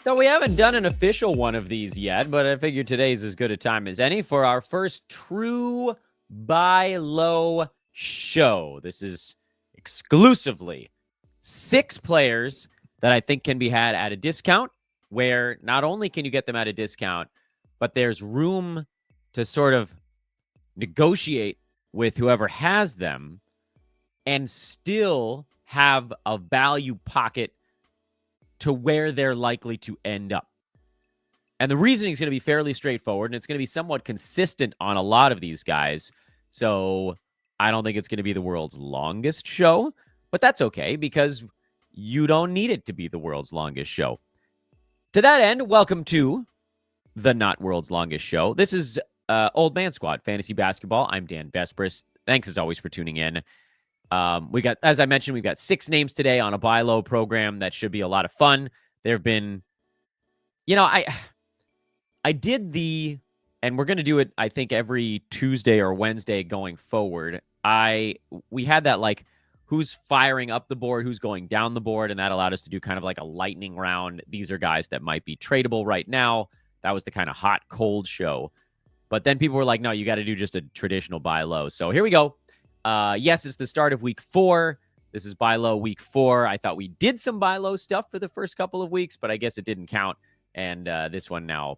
So we haven't done an official one of these yet, but I figured today's as good a time as any for our first true buy low show. This is exclusively 6 players that I think can be had at a discount, where not only can you get them at a discount, but there's room to sort of negotiate with whoever has them and still have a value pocket to where they're likely to end up. And the reasoning is going to be fairly straightforward, and it's going to be somewhat consistent on a lot of these guys. So I don't think it's going to be the world's longest show, but that's okay because you don't need it to be the world's longest show. To that end, welcome to the Not World's Longest Show. This is Old Man Squad Fantasy Basketball. I'm Dan Bespris. Thanks as always for tuning in. We got, as I mentioned, we've got 6 names today on a buy low program that should be a lot of fun. There have been, I did and we're going to do it, I think, every Tuesday or Wednesday going forward. We had that like who's firing up the board, who's going down the board, and that allowed us to do kind of like a lightning round. These are guys that might be tradable right now. That was the kind of hot, cold show. But then people were like, no, you got to do just a traditional buy low. So here we go. Yes, it's the start of week 4. This is buy low week 4. I thought we did some buy low stuff for the first couple of weeks, but I guess it didn't count. And this one now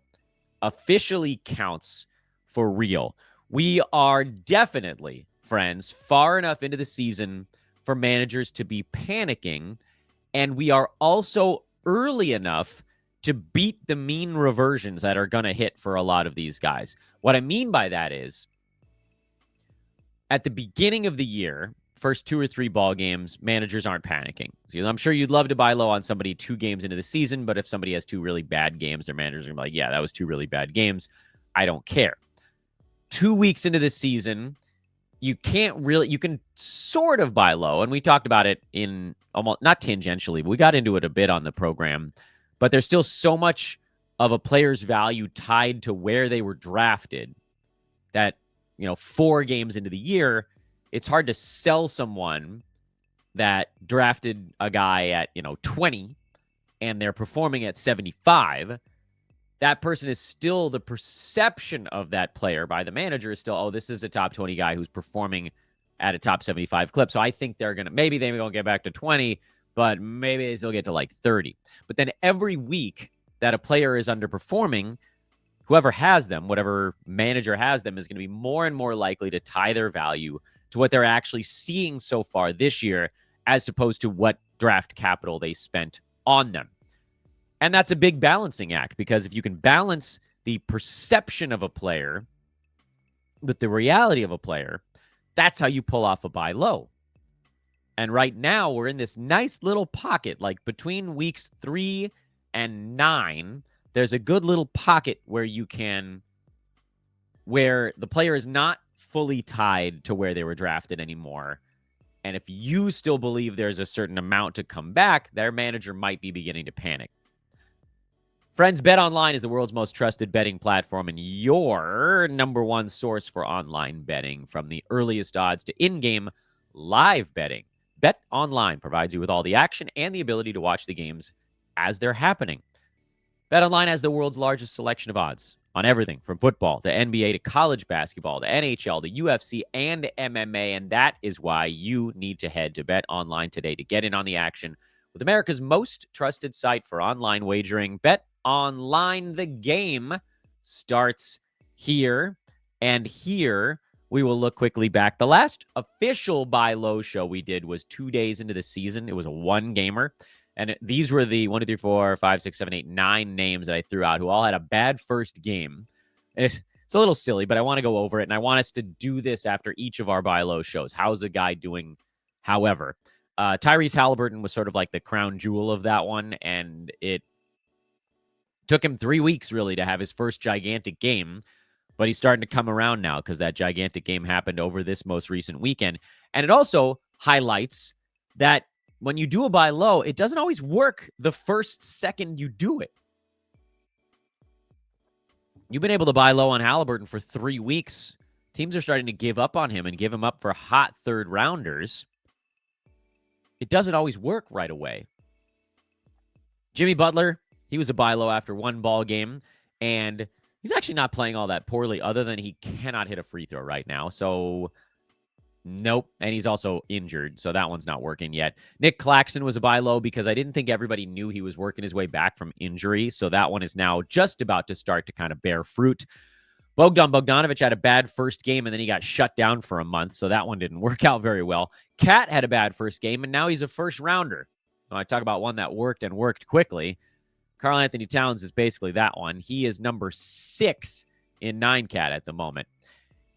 officially counts for real. We are definitely, friends, far enough into the season for managers to be panicking. And we are also early enough to beat the mean reversions that are going to hit for a lot of these guys. What I mean by that is, at the beginning of the year, first 2 or 3 ball games, managers aren't panicking. So I'm sure you'd love to buy low on somebody 2 games into the season, but if somebody has 2 really bad games, their managers are going to be like, yeah, that was 2 really bad games. I don't care. 2 weeks into the season, you can sort of buy low. And we talked about it in almost, not tangentially, but we got into it a bit on the program. But there's still so much of a player's value tied to where they were drafted that, 4 games into the year, it's hard to sell someone that drafted a guy at, 20 and they're performing at 75. That person is still, the perception of that player by the manager is still, oh, this is a top 20 guy who's performing at a top 75 clip. So I think maybe they won't get back to 20, but maybe they still get to like 30. But then every week that a player is underperforming, whoever has them, whatever manager has them, is going to be more and more likely to tie their value to what they're actually seeing so far this year, as opposed to what draft capital they spent on them. And that's a big balancing act, because if you can balance the perception of a player with the reality of a player, that's how you pull off a buy low. And right now, we're in this nice little pocket, like between weeks 3 and 9, there's a good little pocket where the player is not fully tied to where they were drafted anymore. And if you still believe there's a certain amount to come back, their manager might be beginning to panic. Friends, BetOnline is the world's most trusted betting platform and your number one source for online betting. From the earliest odds to in-game live betting, BetOnline provides you with all the action and the ability to watch the games as they're happening. BetOnline has the world's largest selection of odds on everything from football to NBA to college basketball to NHL to UFC and MMA, and that is why you need to head to BetOnline today to get in on the action with America's most trusted site for online wagering. BetOnline, the game starts here, and here we will look quickly back. The last official buy low show we did was 2 days into the season. It was a 1-gamer. And these were the 1, 2, 3, 4, 5, 6, 7, 8, 9 names that I threw out who all had a bad first game. And it's a little silly, but I want to go over it. And I want us to do this after each of our buy low shows. How's a guy doing? However, Tyrese Halliburton was sort of like the crown jewel of that one. And it took him 3 weeks really to have his first gigantic game. But he's starting to come around now because that gigantic game happened over this most recent weekend. And it also highlights that when you do a buy low, it doesn't always work the first second you do it. You've been able to buy low on Halliburton for 3 weeks. Teams are starting to give up on him and give him up for hot third rounders. It doesn't always work right away. Jimmy Butler, He was a buy low after one ball game, and he's actually not playing all that poorly, other than he cannot hit a free throw right now. So, nope. And he's also injured, so that one's not working yet. Nick Claxton was a buy low because I didn't think everybody knew he was working his way back from injury. So that one is now just about to start to kind of bear fruit. Bogdan Bogdanovic had a bad first game, and then he got shut down for a month, so that one didn't work out very well. Cat had a bad first game, and now he's a first rounder. When I talk about one that worked and worked quickly, Karl Anthony Towns is basically that one. He is number 6 in 9-cat at the moment.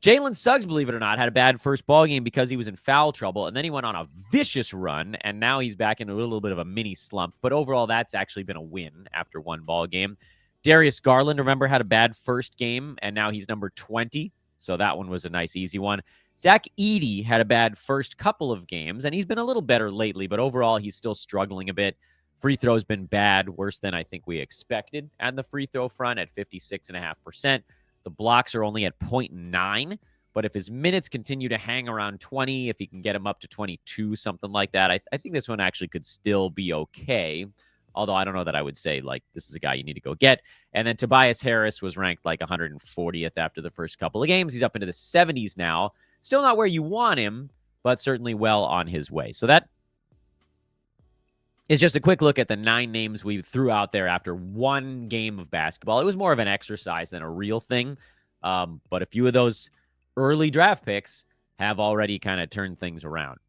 Jalen Suggs, believe it or not, had a bad first ball game because he was in foul trouble, and then he went on a vicious run, and now he's back into a little bit of a mini slump. But overall, that's actually been a win after one ball game. Darius Garland, remember, had a bad first game, and now he's number 20, so that one was a nice, easy one. Zach Edey had a bad first couple of games, and he's been a little better lately, but overall, he's still struggling a bit. Free throw's been bad, worse than I think we expected on the free throw front at 56.5%. The blocks are only at 0.9, but if his minutes continue to hang around 20, if he can get him up to 22, something like that, I think this one actually could still be okay. Although I don't know that I would say, like, this is a guy you need to go get. And then Tobias Harris was ranked like 140th after the first couple of games. He's up into the 70s now. Still not where you want him, but certainly well on his way. So that is just a quick look at the 9 names we threw out there after one game of basketball. It was more of an exercise than a real thing. But a few of those early draft picks have already kind of turned things around.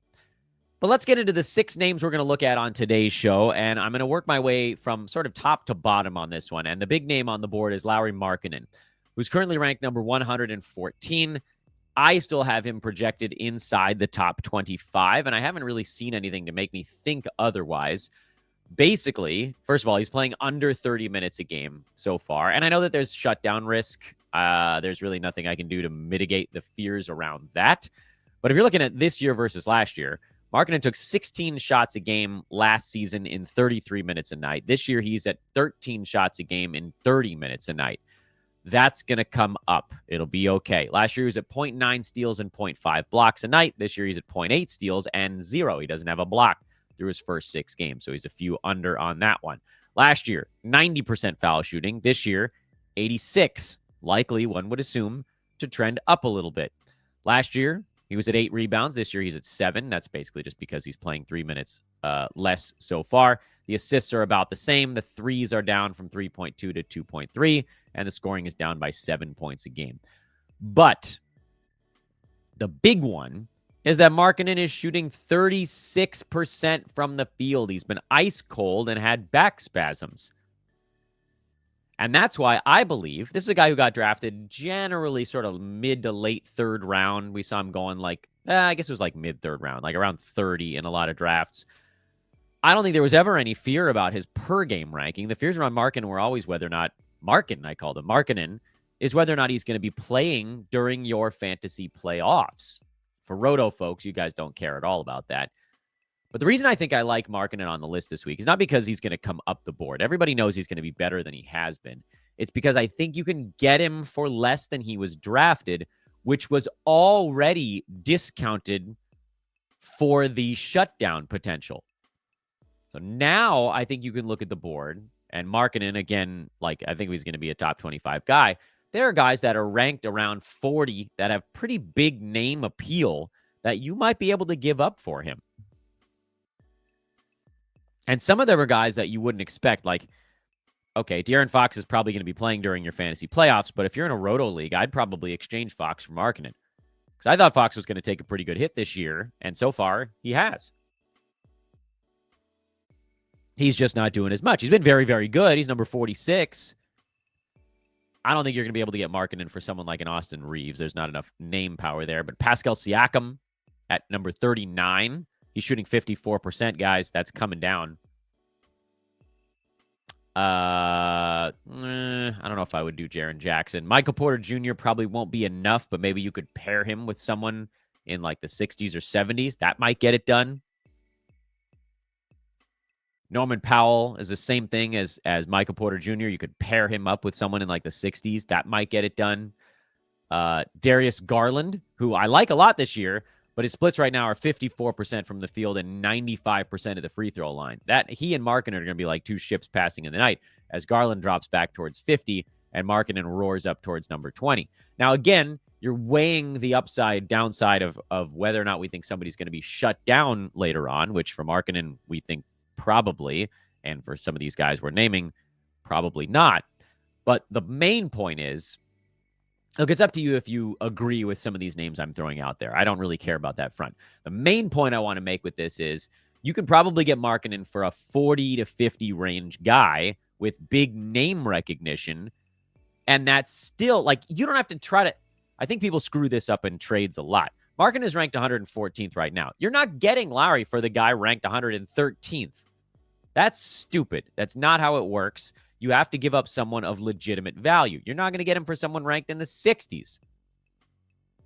But let's get into the 6 names we're going to look at on today's show, and I'm going to work my way from sort of top to bottom on this one. And the big name on the board is Lauri Markkanen, who's currently ranked number 114. I still have him projected inside the top 25, and I haven't really seen anything to make me think otherwise. Basically, first of all, he's playing under 30 minutes a game so far, and I know that there's shutdown risk. There's really nothing I can do to mitigate the fears around that. But if you're looking at this year versus last year, Markkanen took 16 shots a game last season in 33 minutes a night. This year, he's at 13 shots a game in 30 minutes a night. That's going to come up. It'll be okay. Last year, he was at 0.9 steals and 0.5 blocks a night. This year, he's at 0.8 steals and 0. He doesn't have a block through his first 6 games, so he's a few under on that one. Last year, 90% foul shooting. This year, 86. Likely, one would assume, to trend up a little bit. Last year, he was at 8 rebounds. This year, he's at 7. That's basically just because he's playing 3 minutes less so far. The assists are about the same. The threes are down from 3.2 to 2.3, and the scoring is down by 7 points a game. But the big one is that Markkanen is shooting 36% from the field. He's been ice cold and had back spasms. And that's why I believe this is a guy who got drafted generally sort of mid to late 3rd round. We saw him going like, I guess it was like mid 3rd round, like around 30 in a lot of drafts. I don't think there was ever any fear about his per game ranking. The fears around Markkanen were always whether or not Markkanen is whether or not he's going to be playing during your fantasy playoffs. For Roto folks, you guys don't care at all about that. But the reason I think I like Markkanen on the list this week is not because he's going to come up the board. Everybody knows he's going to be better than he has been. It's because I think you can get him for less than he was drafted, which was already discounted for the shutdown potential. So now I think you can look at the board, and Markkanen, again, like I think he's going to be a top 25 guy. There are guys that are ranked around 40 that have pretty big name appeal that you might be able to give up for him. And some of them are guys that you wouldn't expect, like, okay, De'Aaron Fox is probably going to be playing during your fantasy playoffs, but if you're in a Roto league, I'd probably exchange Fox for Markkanen. Because I thought Fox was going to take a pretty good hit this year, and so far, he has. He's just not doing as much. He's been very, very good. He's number 46. I don't think you're going to be able to get Markkanen for someone like an Austin Reeves. There's not enough name power there. But Pascal Siakam at number 39. He's shooting 54%, guys. That's coming down. I don't know if I would do Jaren Jackson. Michael Porter Jr. probably won't be enough, but maybe you could pair him with someone in like the 60s or 70s. That might get it done. Norman Powell is the same thing as Michael Porter Jr. You could pair him up with someone in like the 60s. That might get it done. Darius Garland, who I like a lot this year, but his splits right now are 54% from the field and 95% of the free throw line. That he and Markkanen are going to be like two ships passing in the night. as Garland drops back towards 50 and Markkanen roars up towards number 20. Now, again, you're weighing the upside, downside of whether or not we think somebody's going to be shut down later on, which for Markkanen, we think probably, and for some of these guys we're naming, probably not. But the main point is, look, it's up to you if you agree with some of these names I'm throwing out there. I don't really care about that front. The main point I want to make with this is you can probably get Markkanen for a 40 to 50 range guy with big name recognition. And that's still, like, you don't have to try to, I think people screw this up in trades a lot. Markkanen is ranked 114th right now. You're not getting Lauri for the guy ranked 113th. That's stupid. That's not how it works. You have to give up someone of legitimate value. You're not going to get him for someone ranked in the 60s.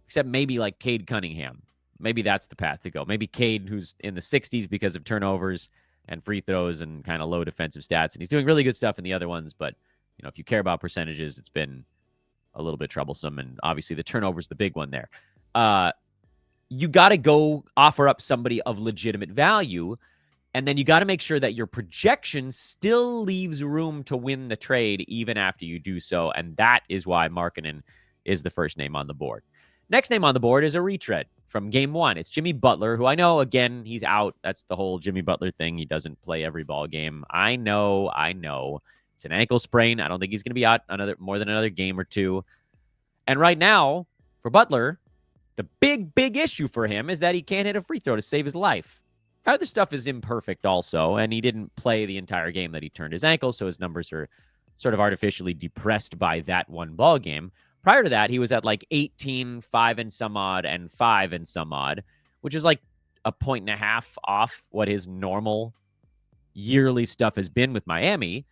Except maybe like Cade Cunningham. Maybe that's the path to go. Maybe Cade, who's in the 60s because of turnovers and free throws and kind of low defensive stats. And he's doing really good stuff in the other ones. But, you know, if you care about percentages, it's been a little bit troublesome. And obviously the turnover's the big one there. You got to go offer up somebody of legitimate value. And then you got to make sure that your projection still leaves room to win the trade even after you do so. And that is why Markkanen is the first name on the board. Next name on the board is a retread from game one. It's Jimmy Butler, who I know, again, he's out. That's the whole Jimmy Butler thing. He doesn't play every ball game. I know. It's an ankle sprain. I don't think he's going to be out more than another game or two. And right now, for Butler, the big issue for him is that he can't hit a free throw to save his life. Other stuff is imperfect also, and he didn't play the entire game that he turned his ankle, so his numbers are sort of artificially depressed by that one ball game. Prior to that, he was at like 18, 5 and some odd, and 5 and some odd, which is like a 1.5 off what his normal yearly stuff has been with Miami.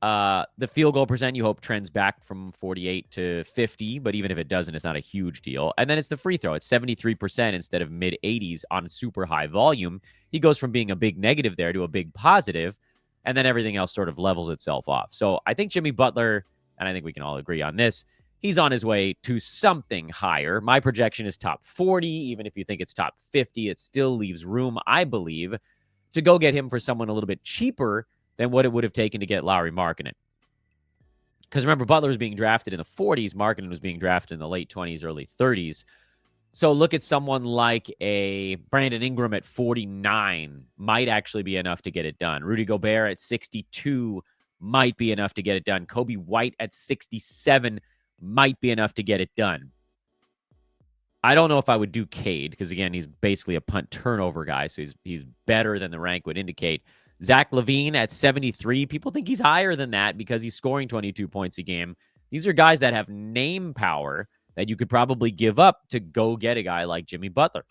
The field goal percent, you hope, trends back from 48 to 50, but even if it doesn't, it's not a huge deal. And then it's the free throw. It's 73% instead of mid-80s on super high volume. He goes from being a big negative there to a big positive, and then everything else sort of levels itself off. So I think Jimmy Butler, and I think we can all agree on this, he's on his way to something higher. My projection is top 40. Even if you think it's top 50, it still leaves room, I believe, to go get him for someone a little bit cheaper than what it would have taken to get Lauri Markkanen. Because remember, Butler was being drafted in the 40s. Markkanen was being drafted in the late 20s, early 30s. So look at someone like a Brandon Ingram at 49 might actually be enough to get it done. Rudy Gobert at 62 might be enough to get it done. Kobe White at 67 might be enough to get it done. I don't know if I would do Cade because, again, he's basically a punt turnover guy, so he's better than the rank would indicate. Zach LaVine at 73. People think he's higher than that because he's scoring 22 points a game. These are guys that have name power that you could probably give up to go get a guy like Jimmy Butler.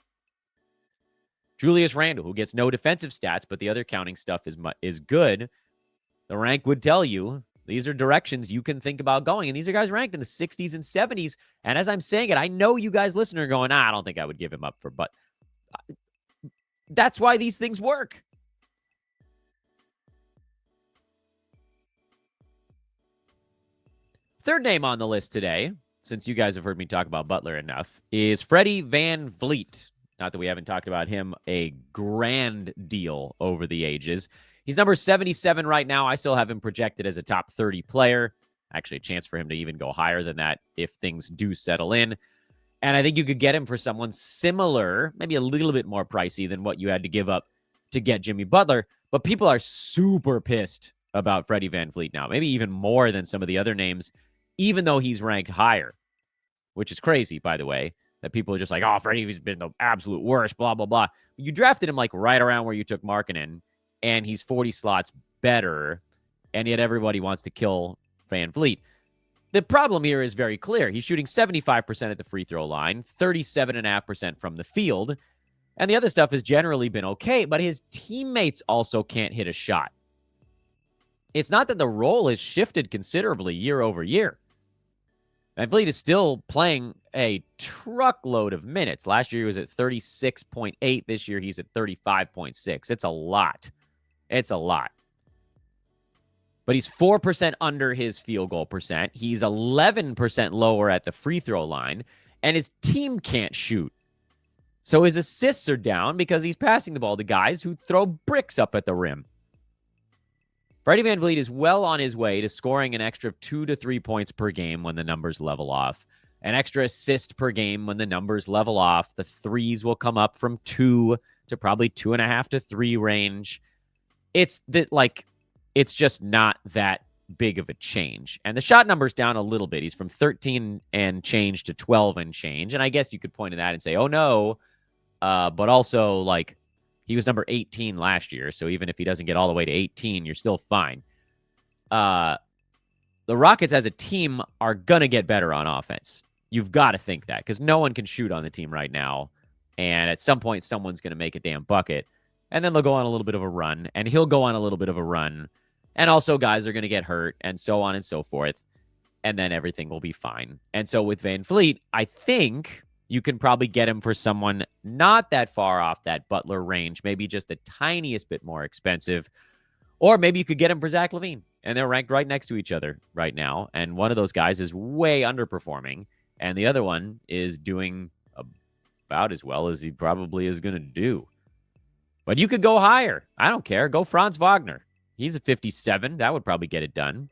Julius Randle, who gets no defensive stats, but the other counting stuff is good. The rank would tell you these are directions you can think about going. And these are guys ranked in the 60s and 70s. And as I'm saying it, I know you guys listening are going, I don't think I would give him up for, but that's why these things work. Third name on the list today, since you guys have heard me talk about Butler enough, is Freddy Van Vleet. Not that we haven't talked about him a grand deal over the ages. He's number 77 right now. I still have him projected as a top 30 player. Actually, a chance for him to even go higher than that if things do settle in. And I think you could get him for someone similar, maybe a little bit more pricey than what you had to give up to get Jimmy Butler. But people are super pissed about Freddy Van Vleet now, maybe even more than some of the other names, even though he's ranked higher, which is crazy, by the way, that people are just like, oh, Freddie's been the absolute worst, blah, blah, blah. You drafted him like right around where you took Markkanen, and he's 40 slots better, and yet everybody wants to kill Van Vleet. The problem here is very clear. He's shooting 75% at the free throw line, 37.5% from the field, and the other stuff has generally been okay, but his teammates also can't hit a shot. It's not that the role has shifted considerably year over year. Van Vleet is still playing a truckload of minutes. Last year he was at 36.8. This year he's at 35.6. It's a lot. It's a lot. But he's 4% under his field goal percent. He's 11% lower at the free throw line. And his team can't shoot. So his assists are down because he's passing the ball to guys who throw bricks up at the rim. Freddy Van Vleet is well on his way to scoring an extra 2 to 3 points per game when the numbers level off, an extra assist per game when the numbers level off. The threes will come up from 2 to probably 2.5 to 3 range. It's just not that big of a change. And the shot number's down a little bit. He's from 13 and change to 12 and change. And I guess you could point to that and say, oh no. But also, like, he was number 18 last year. So even if he doesn't get all the way to 18, you're still fine. The Rockets as a team are going to get better on offense. You've got to think that, because no one can shoot on the team right now. And at some point, someone's going to make a damn bucket. And then they'll go on a little bit of a run. And he'll go on a little bit of a run. And also, guys are going to get hurt, and so on and so forth. And then everything will be fine. And so with VanVleet, I think you can probably get him for someone not that far off that Butler range, maybe just the tiniest bit more expensive. Or maybe you could get him for Zach LaVine, and they're ranked right next to each other right now. And one of those guys is way underperforming, and the other one is doing about as well as he probably is going to do. But you could go higher. I don't care. Go Franz Wagner. He's at 57. That would probably get it done.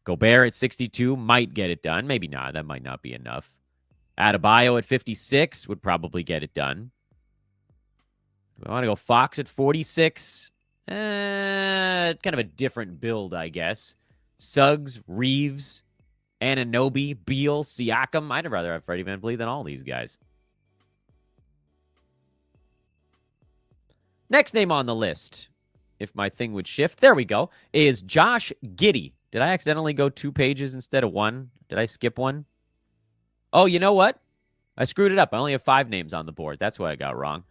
Gobert at 62 might get it done. Maybe not. That might not be enough. Adebayo at 56 would probably get it done. Do I want to go Fox at 46? Kind of a different build, I guess. Suggs, Reeves, Anunoby, Beal, Siakam. I'd rather have Freddie Van Vleet than all these guys. Next name on the list, if my thing would shift, there we go, is Josh Giddey. Did I accidentally go 2 pages instead of 1? Did I skip one? Oh, you know what? I screwed it up. I only have 5 names on the board. That's what I got wrong.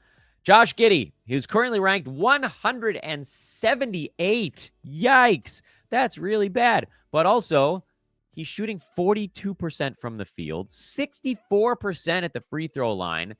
Josh Giddey, who's currently ranked 178. Yikes. That's really bad. But also, he's shooting 42% from the field, 64% at the free throw line,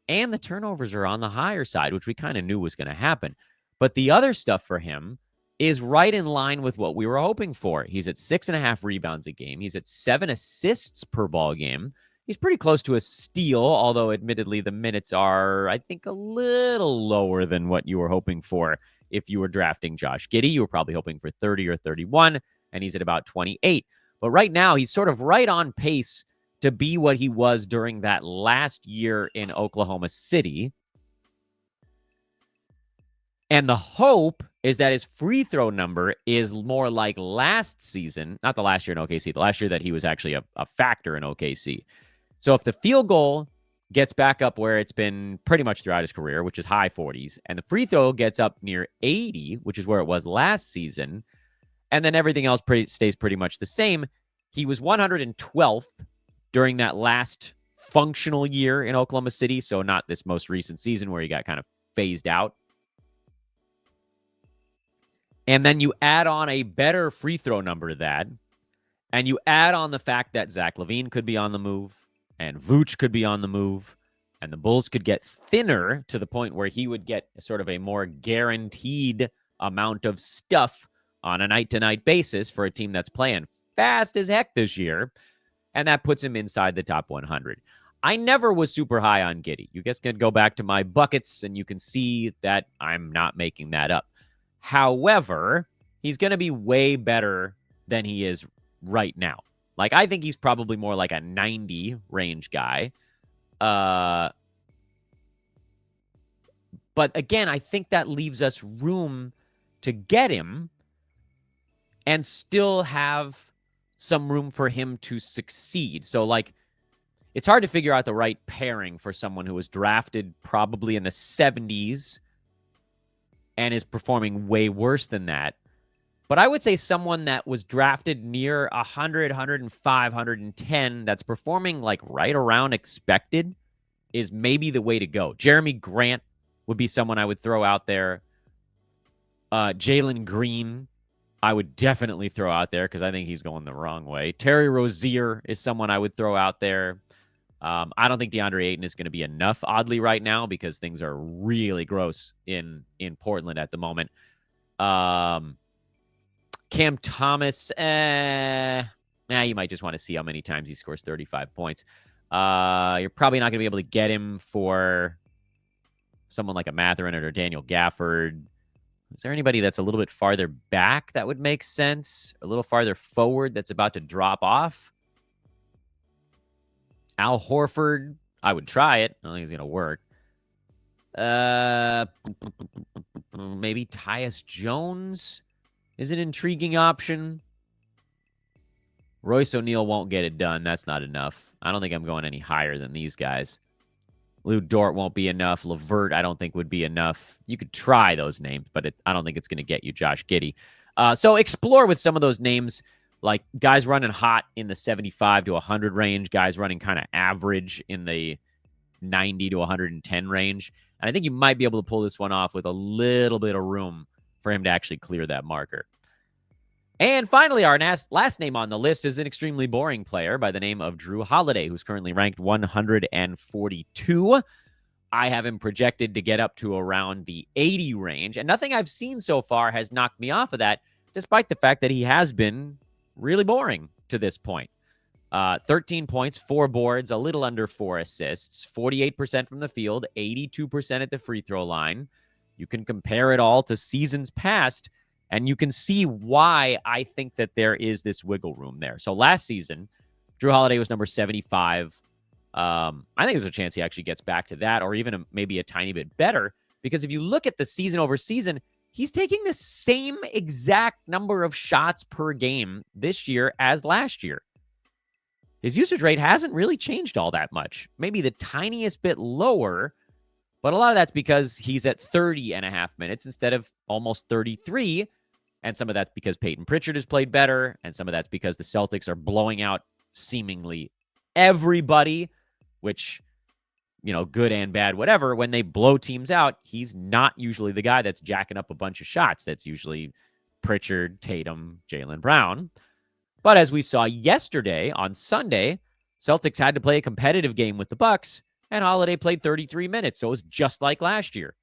and the turnovers are on the higher side, which we kind of knew was going to happen. But the other stuff for him is right in line with what we were hoping for. He's at 6.5 rebounds a game. He's at 7 assists per ball game. He's pretty close to a steal, although admittedly the minutes are, I think, a little lower than what you were hoping for. If you were drafting Josh Giddey, you were probably hoping for 30 or 31, and he's at about 28. But right now, he's sort of right on pace to be what he was during that last year in Oklahoma City. And the hope is that his free throw number is more like last season, not the last year in OKC, the last year that he was actually a factor in OKC. So if the field goal gets back up where it's been pretty much throughout his career, which is high 40s, and the free throw gets up near 80, which is where it was last season, and then everything else stays pretty much the same, he was 112th during that last functional year in Oklahoma City, so not this most recent season where he got kind of phased out. And then you add on a better free throw number to that, and you add on the fact that Zach LaVine could be on the move, and Vooch could be on the move, and the Bulls could get thinner to the point where he would get sort of a more guaranteed amount of stuff on a night-to-night basis for a team that's playing fast as heck this year, and that puts him inside the top 100. I never was super high on Giddey. You guys can go back to my buckets, and you can see that I'm not making that up. However, he's going to be way better than he is right now. Like, I think he's probably more like a 90 range guy. But again, I think that leaves us room to get him and still have some room for him to succeed. So, like, it's hard to figure out the right pairing for someone who was drafted probably in the 70s and is performing way worse than that. But I would say someone that was drafted near 100, 105, 110, that's performing like right around expected is maybe the way to go. Jeremy Grant would be someone I would throw out there. Jalen Green, I would definitely throw out there because I think he's going the wrong way. Terry Rozier is someone I would throw out there. I don't think DeAndre Ayton is going to be enough, oddly, right now because things are really gross in Portland at the moment. Cam Thomas, you might just want to see how many times he scores 35 points. You're probably not going to be able to get him for someone like a Mathurin or Daniel Gafford. Is there anybody that's a little bit farther back that would make sense? A little farther forward that's about to drop off? Al Horford, I would try it. I don't think it's going to work. Maybe Tyus Jones is an intriguing option. Royce O'Neal won't get it done. That's not enough. I don't think I'm going any higher than these guys. Lou Dort won't be enough. LeVert, I don't think would be enough. You could try those names, but I don't think it's going to get you Josh Giddey. So explore with some of those names, like guys running hot in the 75 to 100 range, guys running kind of average in the 90 to 110 range. And I think you might be able to pull this one off with a little bit of room for him to actually clear that marker. And finally, our last name on the list is an extremely boring player by the name of Jrue Holiday, who's currently ranked 142. I have him projected to get up to around the 80 range, and nothing I've seen so far has knocked me off of that, despite the fact that he has been really boring to this point. 13 points, 4 boards, a little under 4 assists, 48% from the field, 82% at the free throw line. You can compare it all to seasons past, and you can see why I think that there is this wiggle room there. So last season, Jrue Holiday was number 75. I think there's a chance he actually gets back to that, or even maybe a tiny bit better, because if you look at the season over season, he's taking the same exact number of shots per game this year as last year. His usage rate hasn't really changed all that much. Maybe the tiniest bit lower, but a lot of that's because he's at 30 and a half minutes instead of almost 33. And some of that's because Peyton Pritchard has played better. And some of that's because the Celtics are blowing out seemingly everybody, which, you know, good and bad, whatever. When they blow teams out, he's not usually the guy that's jacking up a bunch of shots. That's usually Pritchard, Tatum, Jaylen Brown. But as we saw yesterday on Sunday, Celtics had to play a competitive game with the Bucks, and Holiday played 33 minutes. So it was just like last year.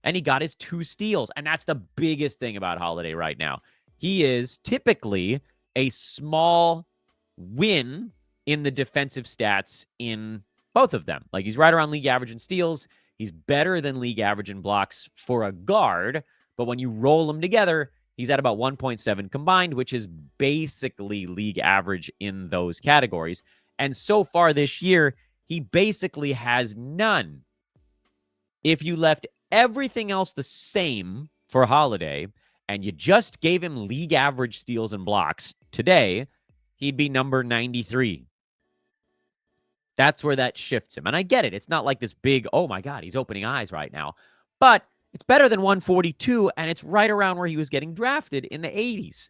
And he got his 2 steals. And that's the biggest thing about Holiday right now. He is typically a small win in the defensive stats in both of them. Like, he's right around league average in steals. He's better than league average in blocks for a guard. But when you roll them together, he's at about 1.7 combined, which is basically league average in those categories. And so far this year, he basically has none. If you left everything else the same for Holiday and you just gave him league average steals and blocks today, he'd be number 93. That's where that shifts him. And I get it. It's not like this big, oh my God, he's opening eyes right now. But it's better than 142, and it's right around where he was getting drafted in the 80s.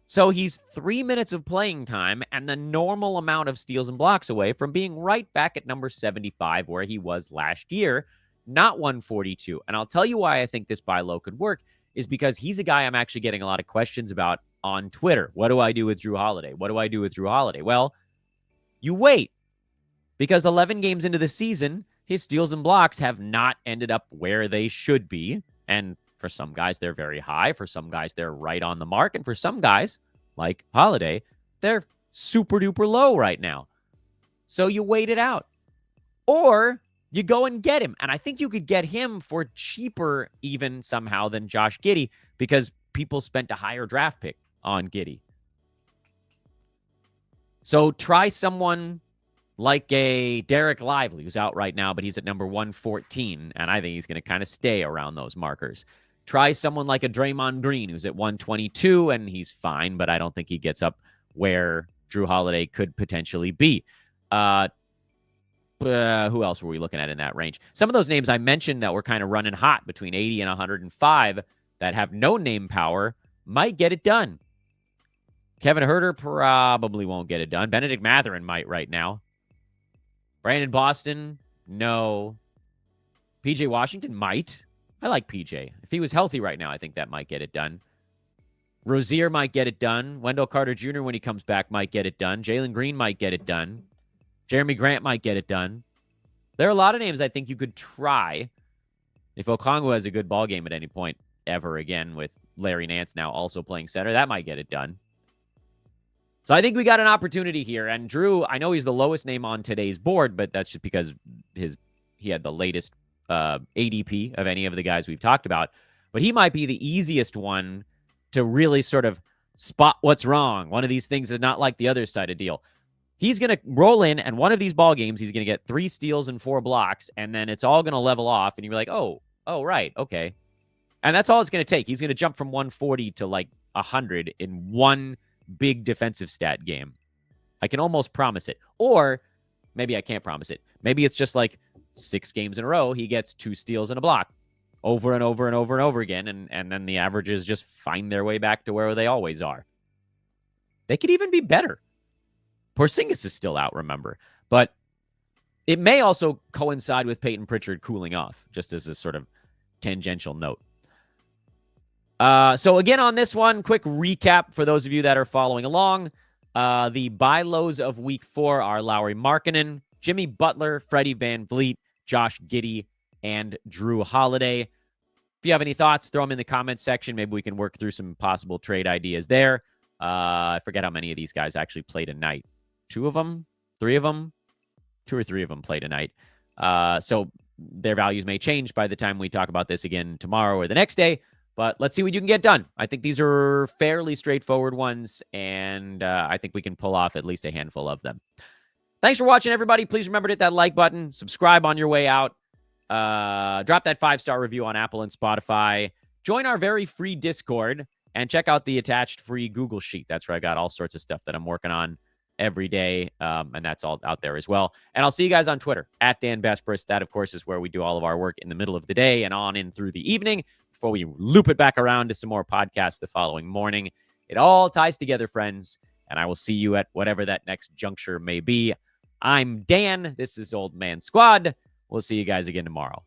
So he's 3 minutes of playing time and the normal amount of steals and blocks away from being right back at number 75 where he was last year, not 142. And I'll tell you why I think this buy low could work is because he's a guy I'm actually getting a lot of questions about on Twitter. What do I do with Jrue Holiday? What do I do with Jrue Holiday? Well, you wait, because 11 games into the season, his steals and blocks have not ended up where they should be. And for some guys, they're very high. For some guys, they're right on the mark. And for some guys, like Holiday, they're super duper low right now. So you wait it out. Or you go and get him. And I think you could get him for cheaper even somehow than Josh Giddey, because people spent a higher draft pick on Giddey. So try someone like a Derek Lively, who's out right now, but he's at number 114, and I think he's going to kind of stay around those markers. Try someone like a Draymond Green, who's at 122, and he's fine, but I don't think he gets up where Jrue Holiday could potentially be. Who else were we looking at in that range? Some of those names I mentioned that were kind of running hot between 80 and 105 that have no name power might get it done. Kevin Huerter probably won't get it done. Benedict Mathurin might right now. Brandon Boston, no. PJ Washington might. I like PJ. If he was healthy right now, I think that might get it done. Rozier might get it done. Wendell Carter Jr., when he comes back, might get it done. Jalen Green might get it done. Jeremy Grant might get it done. There are a lot of names I think you could try if Okongwu has a good ball game at any point ever again, with Larry Nance now also playing center. That might get it done. So I think we got an opportunity here. And Jrue, I know he's the lowest name on today's board, but that's just because he had the latest ADP of any of the guys we've talked about. but he might be the easiest one to really sort of spot what's wrong. One of these things is not like the other side of deal. He's going to roll in, and one of these ball games, he's going to get 3 steals and 4 blocks, and then it's all going to level off, and you're like, oh, right, okay. And that's all it's going to take. He's going to jump from 140 to like 100 in one big defensive stat game. I can almost promise it. Or maybe I can't promise it. Maybe it's just like 6 games in a row, he gets 2 steals and a block over and over and over and over again, and then the averages just find their way back to where they always are. They could even be better. Porzingis is still out, remember. But it may also coincide with Peyton Pritchard cooling off, just as a sort of tangential note. So again, on this one, quick recap for those of you that are following along. The buy lows of week 4 are Lauri Markkanen, Jimmy Butler, Freddy Van Vleet, Josh Giddey, and Jrue Holiday. If you have any thoughts, throw them in the comments section. Maybe we can work through some possible trade ideas there. I forget how many of these guys actually play tonight. 2 of them? 3 of them? 2 or 3 of them play tonight. So their values may change by the time we talk about this again tomorrow or the next day. But let's see what you can get done. I think these are fairly straightforward ones, and I think we can pull off at least a handful of them. Thanks for watching, everybody. Please remember to hit that like button. Subscribe on your way out. Drop that 5-star review on Apple and Spotify. Join our very free Discord, and check out the attached free Google Sheet. That's where I got all sorts of stuff that I'm working on every day, and that's all out there as well. And I'll see you guys on Twitter, @DanBesbris. That, of course, is where we do all of our work in the middle of the day and on in through the evening before we loop it back around to some more podcasts the following morning. It all ties together, friends, and I will see you at whatever that next juncture may be. I'm Dan. This is Old Man Squad. We'll see you guys again tomorrow.